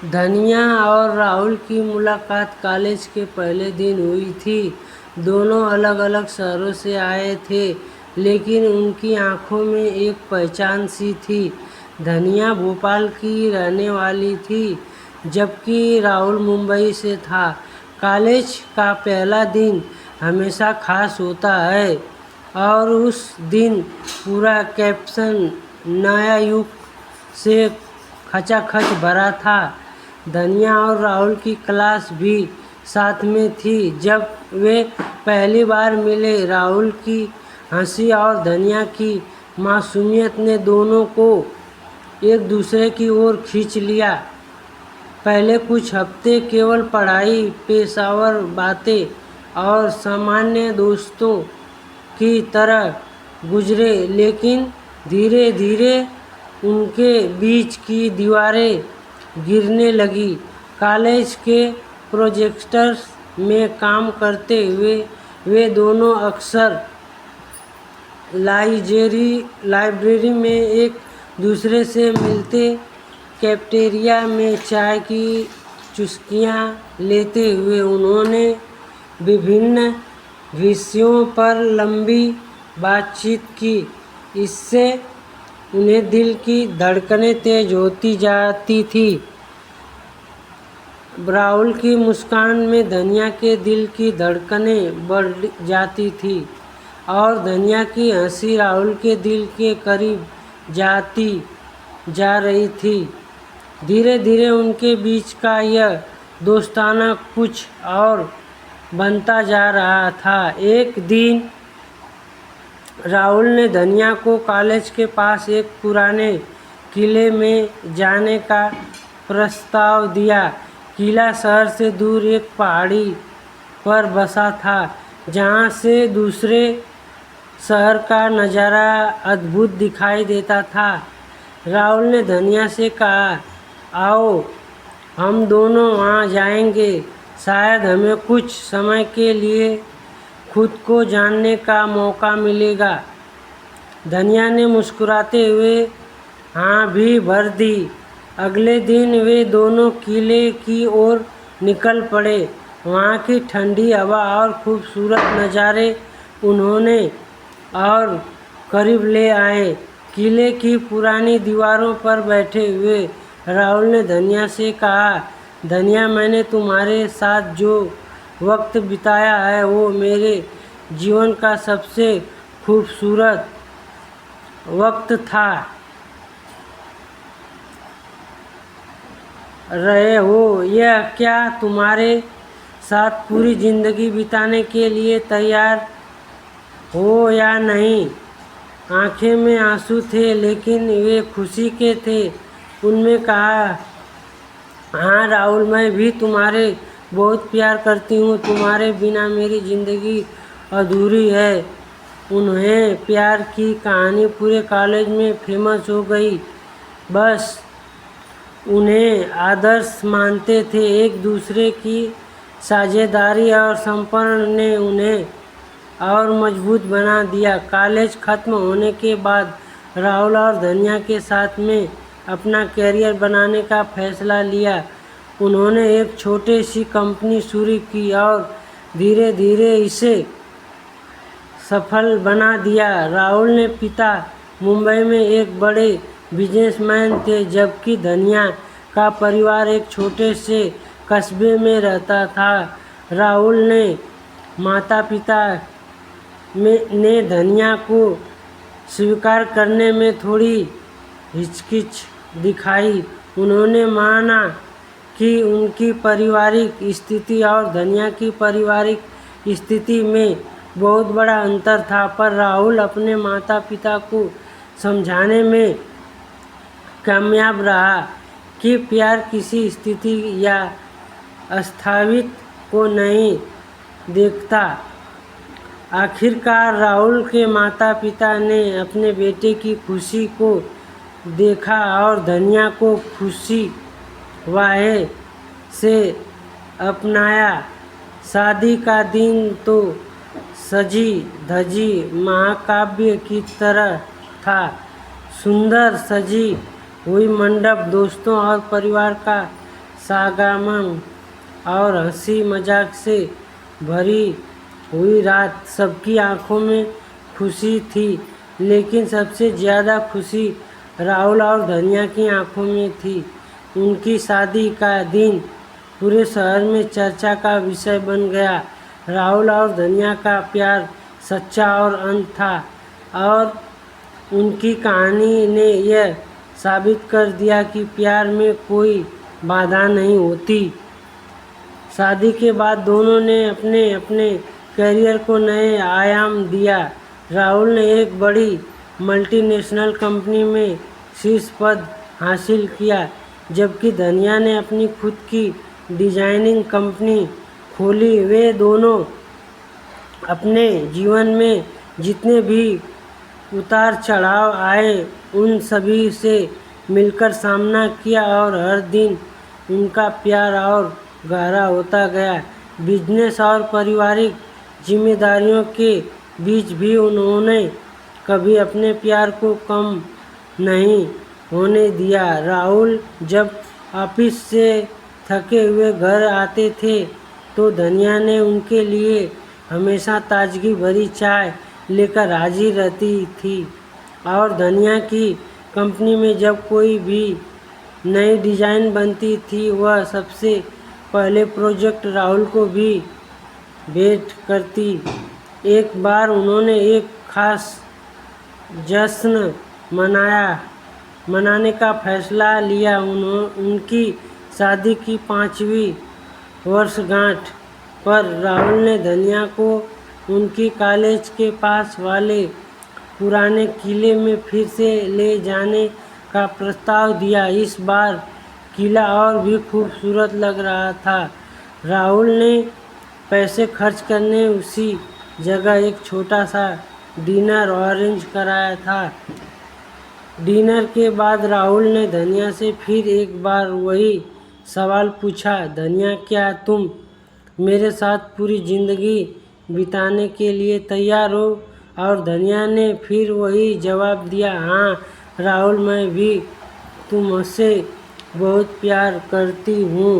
धनिया और राहुल की मुलाकात कॉलेज के पहले दिन हुई थी। दोनों अलग अलग शहरों से आए थे, लेकिन उनकी आंखों में एक पहचान सी थी। धनिया भोपाल की रहने वाली थी, जबकि राहुल मुंबई से था। कॉलेज का पहला दिन हमेशा खास होता है, और उस दिन पूरा कैंपस नया युग से खचाखच भरा था। धनिया और राहुल की क्लास भी साथ में थी। जब वे पहली बार मिले, राहुल की हंसी और धनिया की मासूमियत ने दोनों को एक दूसरे की ओर खींच लिया। पहले कुछ हफ्ते केवल पढ़ाई, पेशेवर बातें और सामान्य दोस्तों की तरह गुजरे, लेकिन धीरे धीरे उनके बीच की दीवारें गिरने लगी। कॉलेज के प्रोजेक्ट्स में काम करते हुए वे दोनों अक्सर लाइब्रेरी में एक दूसरे से मिलते, कैफेटेरिया में चाय की चुस्कियां लेते हुए उन्होंने विभिन्न विषयों पर लंबी बातचीत की। इससे उन्हें दिल की धड़कनें तेज होती जाती थी। राहुल की मुस्कान में धनिया के दिल की धड़कनें बढ़ जाती थी, और धनिया की हंसी राहुल के दिल के करीब जाती जा रही थी। धीरे धीरे उनके बीच का यह दोस्ताना कुछ और बनता जा रहा था। एक दिन राहुल ने धनिया को कॉलेज के पास एक पुराने किले में जाने का प्रस्ताव दिया। किला शहर से दूर एक पहाड़ी पर बसा था, जहाँ से दूसरे शहर का नज़ारा अद्भुत दिखाई देता था। राहुल ने धनिया से कहा, आओ हम दोनों वहाँ जाएंगे, शायद हमें कुछ समय के लिए खुद को जानने का मौका मिलेगा। धनिया ने मुस्कुराते हुए हाँ भी भर दी। अगले दिन वे दोनों किले की ओर निकल पड़े। वहाँ की ठंडी हवा और खूबसूरत नज़ारे उन्होंने और करीब ले आए। किले की पुरानी दीवारों पर बैठे हुए राहुल ने धनिया से कहा, धनिया, मैंने तुम्हारे साथ जो वक्त बिताया है वो मेरे जीवन का सबसे खूबसूरत वक्त था। रहे हो यह क्या तुम्हारे साथ पूरी ज़िंदगी बिताने के लिए तैयार हो या नहीं? आंखें में आंसू थे, लेकिन वे खुशी के थे। उनमें कहा, हाँ राहुल, मैं भी तुम्हारे बहुत प्यार करती हूँ। तुम्हारे बिना मेरी ज़िंदगी अधूरी है। उन्हें प्यार की कहानी पूरे कॉलेज में फेमस हो गई। बस उन्हें आदर्श मानते थे। एक दूसरे की साझेदारी और समर्पण ने उन्हें और मजबूत बना दिया। कॉलेज ख़त्म होने के बाद राहुल और धनिया के साथ में अपना करियर बनाने का फैसला लिया। उन्होंने एक छोटी सी कंपनी शुरू की और धीरे धीरे इसे सफल बना दिया। राहुल ने पिता मुंबई में एक बड़े बिजनेसमैन थे, जबकि धनिया का परिवार एक छोटे से कस्बे में रहता था। राहुल ने माता पिता ने धनिया को स्वीकार करने में थोड़ी हिचकिच दिखाई। उन्होंने माना कि उनकी पारिवारिक स्थिति और धनिया की पारिवारिक स्थिति में बहुत बड़ा अंतर था, पर राहुल अपने माता पिता को समझाने में कामयाब रहा कि प्यार किसी स्थिति या अस्तित्व को नहीं देखता। आखिरकार राहुल के माता पिता ने अपने बेटे की खुशी को देखा और धनिया को खुशी वाहे से अपनाया। शादी का दिन तो सजी धजी महाकाव्य की तरह था। सुंदर सजी हुई मंडप, दोस्तों और परिवार का सागमन और हंसी मजाक से भरी हुई रात। सबकी आंखों में खुशी थी, लेकिन सबसे ज़्यादा खुशी राहुल और धनिया की आंखों में थी। उनकी शादी का दिन पूरे शहर में चर्चा का विषय बन गया। राहुल और धनिया का प्यार सच्चा और अनंत था, और उनकी कहानी ने यह साबित कर दिया कि प्यार में कोई बाधा नहीं होती। शादी के बाद दोनों ने अपने अपने करियर को नए आयाम दिया। राहुल ने एक बड़ी मल्टीनेशनल कंपनी में शीर्ष पद हासिल किया, जबकि धनिया ने अपनी खुद की डिजाइनिंग कंपनी खोली। वे दोनों अपने जीवन में जितने भी उतार चढ़ाव आए उन सभी से मिलकर सामना किया, और हर दिन उनका प्यार और गहरा होता गया। बिजनेस और पारिवारिक जिम्मेदारियों के बीच भी उन्होंने कभी अपने प्यार को कम नहीं होने दिया। राहुल जब ऑफिस से थके हुए घर आते थे तो धनिया ने उनके लिए हमेशा ताजगी भरी चाय लेकर हाजिर रहती थी, और धनिया की कंपनी में जब कोई भी नई डिज़ाइन बनती थी वह सबसे पहले प्रोजेक्ट राहुल को भी भेंट करती। एक बार उन्होंने एक खास जश्न मनाने का फैसला लिया। उनकी शादी की 5वीं वर्षगांठ पर राहुल ने धनिया को उनकी कॉलेज के पास वाले पुराने किले में फिर से ले जाने का प्रस्ताव दिया। इस बार किला और भी खूबसूरत लग रहा था। राहुल ने पैसे खर्च करने उसी जगह एक छोटा सा डिनर अरेंज कराया था। डिनर के बाद राहुल ने धनिया से फिर एक बार वही सवाल पूछा, धनिया क्या तुम मेरे साथ पूरी ज़िंदगी बिताने के लिए तैयार हो? और धनिया ने फिर वही जवाब दिया, हाँ राहुल, मैं भी तुमसे बहुत प्यार करती हूँ।